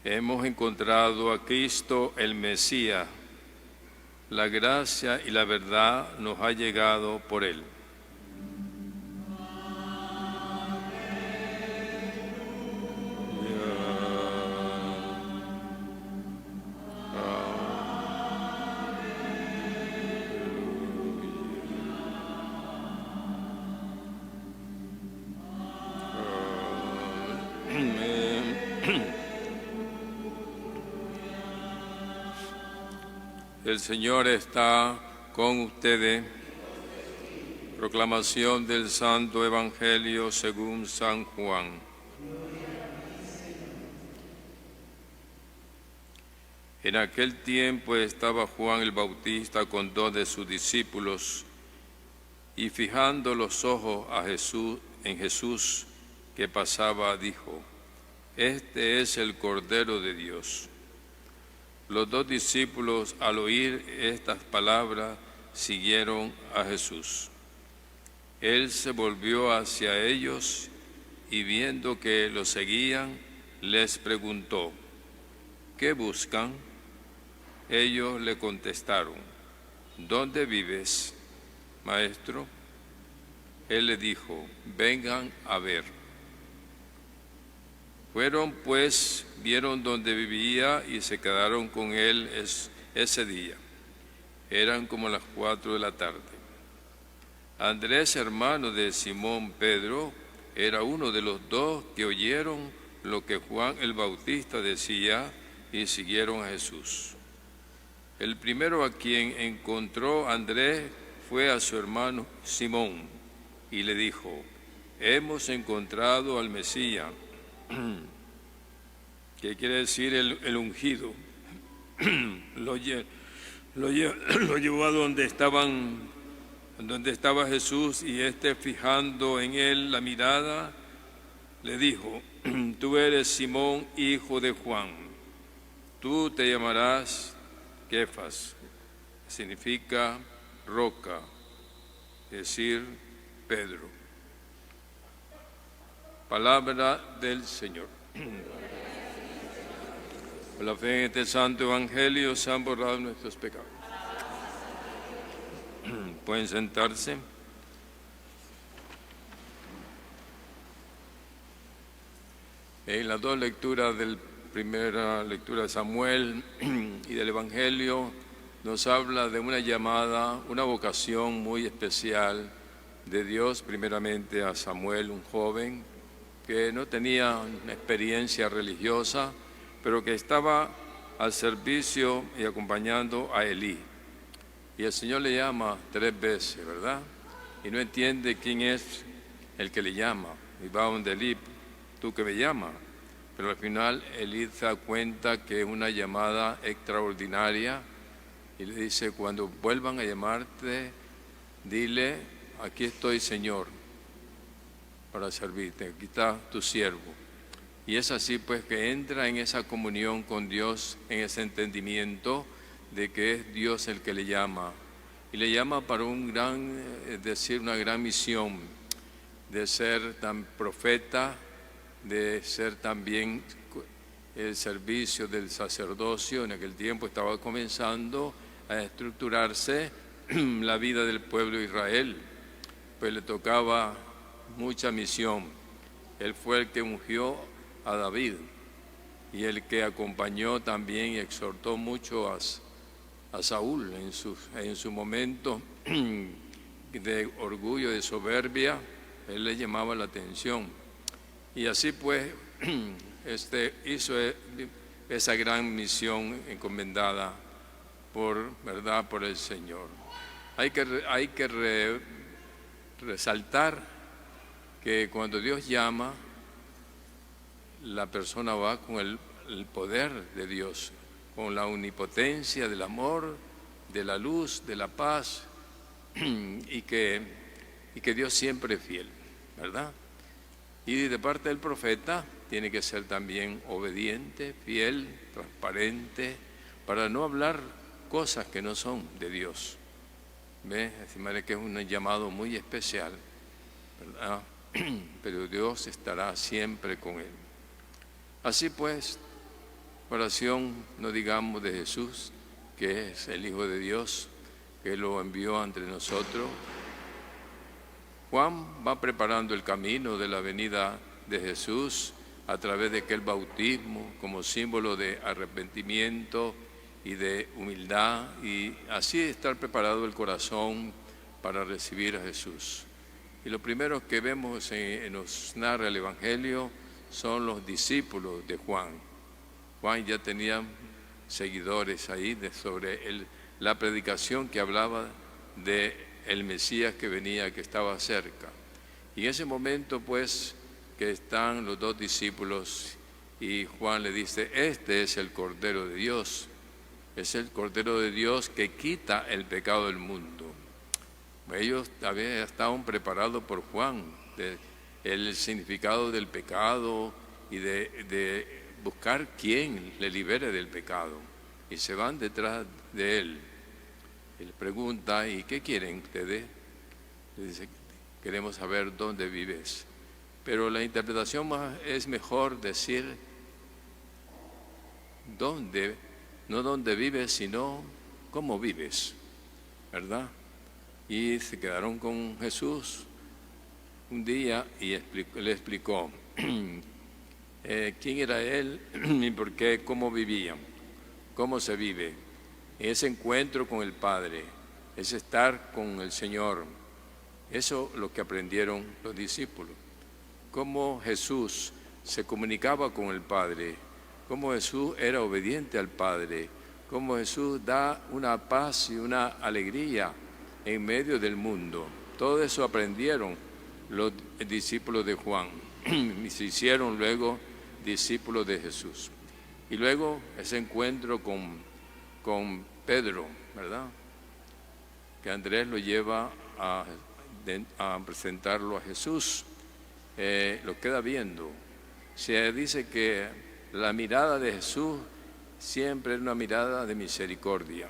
Hemos encontrado a Cristo el Mesías. La gracia y la verdad nos ha llegado por Él. El Señor está con ustedes. Proclamación del Santo Evangelio según San Juan. En aquel tiempo estaba Juan el Bautista con 2 de sus discípulos, y fijando los ojos en Jesús que pasaba, dijo: Este es el Cordero de Dios. Los 2 discípulos, al oír estas palabras, siguieron a Jesús. Él se volvió hacia ellos y, viendo que lo seguían, les preguntó: ¿Qué buscan? Ellos le contestaron: ¿Dónde vives, Maestro? Él le dijo: Vengan a ver. Fueron pues, vieron dónde vivía y se quedaron con él ese día. Eran como las 4 de la tarde. Andrés, hermano de Simón Pedro, era uno de los 2 que oyeron lo que Juan el Bautista decía y siguieron a Jesús. El primero a quien encontró Andrés fue a su hermano Simón y le dijo: Hemos encontrado al Mesías, que quiere decir el ungido. Lo llevó a donde estaba Jesús, y fijando en él la mirada, le dijo: Tú eres Simón, hijo de Juan. Tú te llamarás Kefas, significa roca, es decir, Pedro. Palabra del Señor. Por la fe en este santo evangelio se han borrado nuestros pecados. Pueden sentarse. En las 2 lecturas primera lectura de Samuel y del Evangelio nos habla de una llamada, una vocación muy especial de Dios, primeramente a Samuel, un joven que no tenía una experiencia religiosa, pero que estaba al servicio y acompañando a Elí. Y el Señor le llama 3 veces, ¿verdad? Y no entiende quién es el que le llama. Y va donde Elí: tú que me llamas. Pero al final Elí se da cuenta que es una llamada extraordinaria y le dice: cuando vuelvan a llamarte, dile: aquí estoy, Señor, para servirte, aquí está tu siervo. Y es así pues que entra en esa comunión con Dios, en ese entendimiento de que es Dios el que le llama. Y le llama para una gran misión, de ser tan profeta, de ser también el servicio del sacerdocio. En aquel tiempo estaba comenzando a estructurarse la vida del pueblo de Israel, pues le tocaba mucha misión. Él fue el que ungió a David y el que acompañó también y exhortó mucho a Saúl en su momento de orgullo, de soberbia. Él le llamaba la atención. Y así pues, hizo esa gran misión encomendada por el Señor. Hay que resaltar que cuando Dios llama, la persona va con el poder de Dios, con la omnipotencia del amor, de la luz, de la paz, y que Dios siempre es fiel, ¿verdad? Y de parte del profeta tiene que ser también obediente, fiel, transparente, para no hablar cosas que no son de Dios. ¿Ve? De manera que es un llamado muy especial, ¿verdad? Pero Dios estará siempre con él. Así pues, Oración, no digamos de Jesús, que es el Hijo de Dios, que lo envió entre nosotros. Juan va preparando el camino de la venida de Jesús a través de aquel bautismo como símbolo de arrepentimiento y de humildad, y así estar preparado el corazón para recibir a Jesús. Y lo primero que vemos nos narra el Evangelio son los discípulos de Juan. Juan ya tenía seguidores ahí sobre la predicación que hablaba de el Mesías que venía, que estaba cerca. Y en ese momento, pues, que están los dos discípulos y Juan le dice: este es el Cordero de Dios, es el Cordero de Dios que quita el pecado del mundo. Ellos estaban preparados por Juan, el significado del pecado y de buscar quién le libere del pecado. Y se van detrás de él. Él pregunta: ¿y qué quieren ustedes? Le dice: queremos saber dónde vives. Pero la interpretación es mejor decir dónde, no dónde vives, sino cómo vives, ¿verdad? Y se quedaron con Jesús un día y le explicó quién era él y por qué, cómo vivían, cómo se vive. Ese encuentro con el Padre, es estar con el Señor. Eso es lo que aprendieron los discípulos. Cómo Jesús se comunicaba con el Padre, cómo Jesús era obediente al Padre, cómo Jesús da una paz y una alegría en medio del mundo. Todo eso aprendieron los discípulos de Juan y se hicieron luego discípulos de Jesús. Y luego ese encuentro con Pedro, ¿verdad? Que Andrés lo lleva a presentarlo a Jesús. Lo queda viendo. Se dice que la mirada de Jesús siempre es una mirada de misericordia,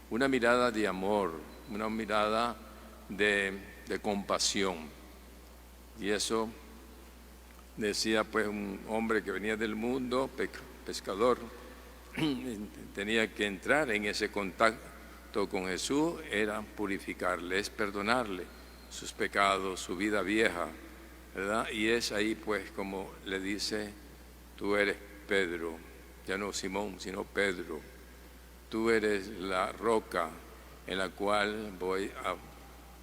una mirada de amor, una mirada de compasión. Y eso decía pues un hombre que venía del mundo, pescador, tenía que entrar en ese contacto con Jesús, era purificarle, es perdonarle sus pecados, su vida vieja, ¿verdad? Y es ahí pues como le dice: tú eres Pedro, ya no Simón, sino Pedro, tú eres la roca en la cual voy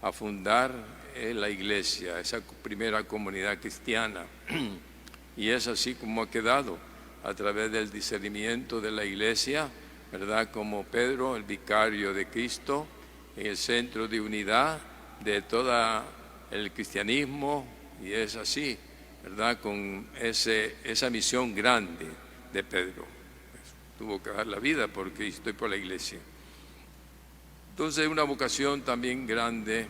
a fundar la iglesia, esa primera comunidad cristiana. Y es así como ha quedado a través del discernimiento de la iglesia, ¿verdad? Como Pedro, el vicario de Cristo, en el centro de unidad de todo el cristianismo, y es así, ¿verdad? Con esa misión grande de Pedro. Tuvo que dar la vida por Cristo y por la iglesia. Entonces, una vocación también grande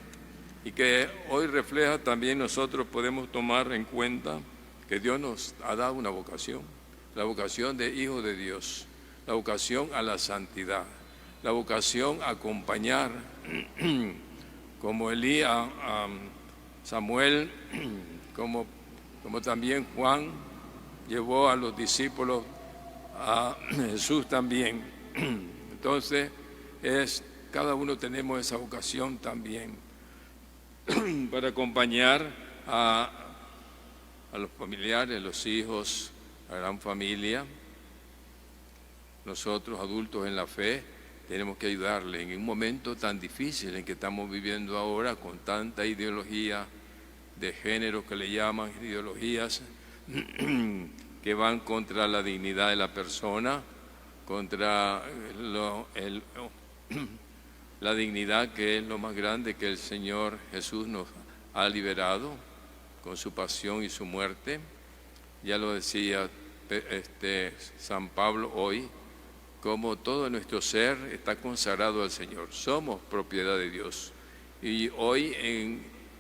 y que hoy refleja también, nosotros podemos tomar en cuenta que Dios nos ha dado una vocación, la vocación de hijo de Dios, la vocación a la santidad, la vocación a acompañar, como Elías a Samuel, como también Juan llevó a los discípulos a Jesús también. Entonces, cada uno tenemos esa vocación también para acompañar a los familiares, los hijos, la gran familia. Nosotros, adultos en la fe, tenemos que ayudarle en un momento tan difícil en que estamos viviendo ahora, con tanta ideología de género que le llaman, ideologías que van contra la dignidad de la persona, contra la dignidad que es lo más grande que el Señor Jesús nos ha liberado con su pasión y su muerte. Ya lo decía San Pablo hoy, como todo nuestro ser está consagrado al Señor. Somos propiedad de Dios. Y hoy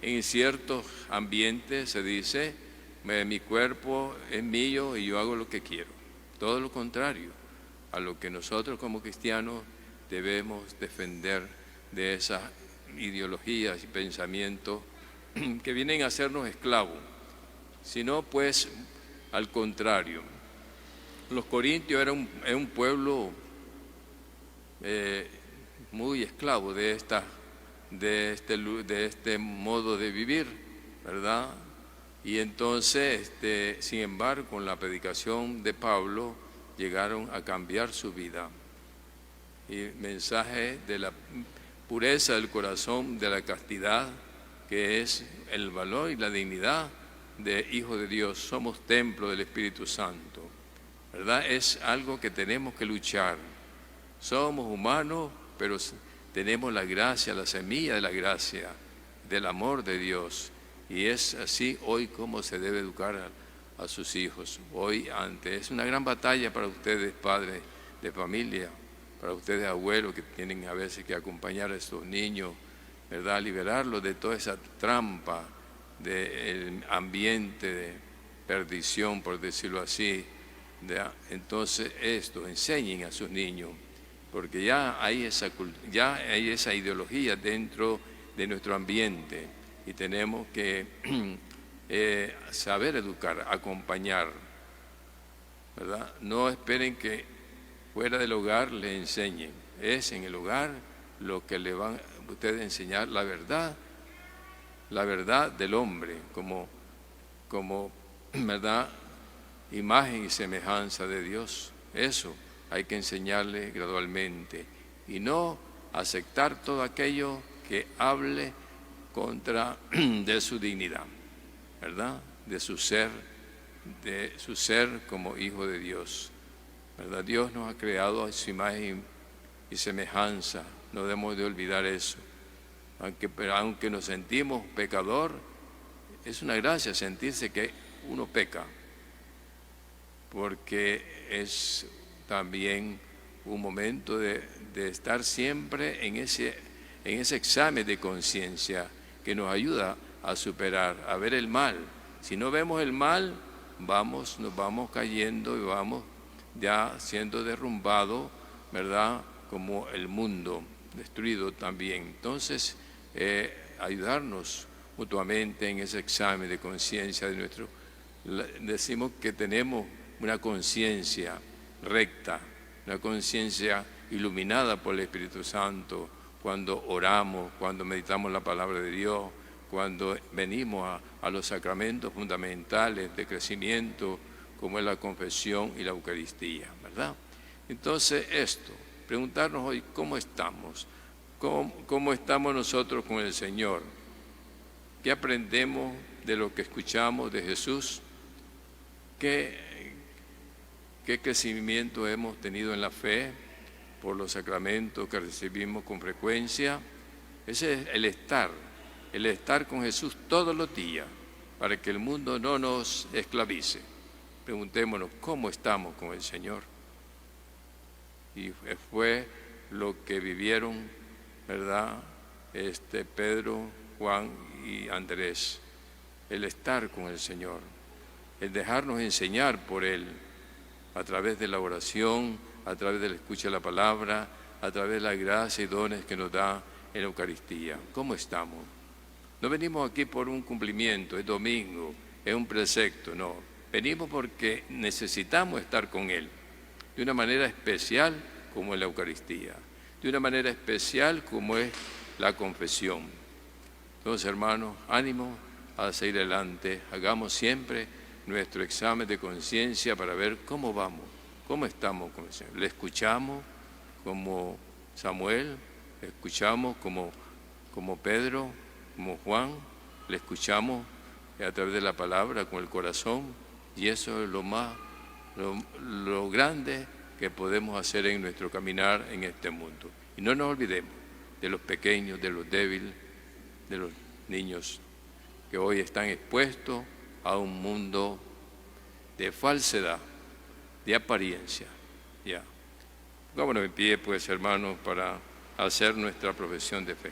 en ciertos ambientes se dice: mi cuerpo es mío y yo hago lo que quiero. Todo lo contrario a lo que nosotros como cristianos debemos defender de esas ideologías y pensamientos que vienen a hacernos esclavos, sino pues al contrario, los corintios eran un pueblo muy esclavo de este modo de vivir, ¿verdad? Y entonces, sin embargo, con la predicación de Pablo, llegaron a cambiar su vida. Y mensaje de la pureza del corazón, de la castidad, que es el valor y la dignidad de hijo de Dios. Somos templo del Espíritu Santo, ¿verdad? Es algo que tenemos que luchar. Somos humanos, pero tenemos la gracia, la semilla de la gracia, del amor de Dios. Y es así hoy como se debe educar a sus hijos. Hoy es una gran batalla para ustedes, padres de familia, para ustedes, abuelos, que tienen a veces que acompañar a estos niños, ¿verdad? Liberarlos de toda esa trampa del ambiente de perdición, por decirlo así. Entonces, enseñen a sus niños, porque ya hay esa ideología dentro de nuestro ambiente y tenemos que saber educar, acompañar, ¿verdad? No esperen que fuera del hogar le enseñen. Es en el hogar lo que le van a ustedes enseñar la verdad del hombre, como ¿verdad? Imagen y semejanza de Dios. Eso hay que enseñarle gradualmente y no aceptar todo aquello que hable contra de su dignidad, ¿verdad? De su ser como hijo de Dios, ¿verdad? Dios nos ha creado a su imagen y semejanza, no debemos de olvidar eso. Aunque nos sentimos pecador, es una gracia sentirse que uno peca, porque es también un momento de estar siempre en ese examen de conciencia que nos ayuda a superar, a ver el mal. Si no vemos el mal, nos vamos cayendo y vamos ya siendo derrumbados, ¿verdad? Como el mundo destruido también. Entonces, ayudarnos mutuamente en ese examen de conciencia de decimos que tenemos una conciencia recta, una conciencia iluminada por el Espíritu Santo, cuando oramos, cuando meditamos la palabra de Dios, cuando venimos a los sacramentos fundamentales de crecimiento, como es la confesión y la Eucaristía, ¿verdad? Entonces preguntarnos hoy cómo estamos, cómo estamos nosotros con el Señor, qué aprendemos de lo que escuchamos de Jesús, qué crecimiento hemos tenido en la fe por los sacramentos que recibimos con frecuencia. Ese es el estar con Jesús todos los días, para que el mundo no nos esclavice. Preguntémonos cómo estamos con el Señor. Y fue lo que vivieron, ¿verdad? Pedro, Juan y Andrés, el estar con el Señor, el dejarnos enseñar por Él, a través de la oración, a través de la escucha de la palabra, a través de la gracia y dones que nos da en la Eucaristía. ¿Cómo estamos? No venimos aquí por un cumplimiento, es domingo, es un precepto, no. Venimos porque necesitamos estar con Él, de una manera especial como es la Eucaristía, de una manera especial como es la confesión. Entonces, hermanos, ánimo a seguir adelante, hagamos siempre nuestro examen de conciencia para ver cómo vamos, cómo estamos con el Señor. Le escuchamos como Samuel, le escuchamos como Pedro, como Juan, le escuchamos a través de la palabra, con el corazón, y eso es lo grande que podemos hacer en nuestro caminar en este mundo. Y no nos olvidemos de los pequeños, de los débiles, de los niños que hoy están expuestos a un mundo de falsedad, de apariencia. Ya. Pongámonos en pie, pues, hermanos, para hacer nuestra profesión de fe.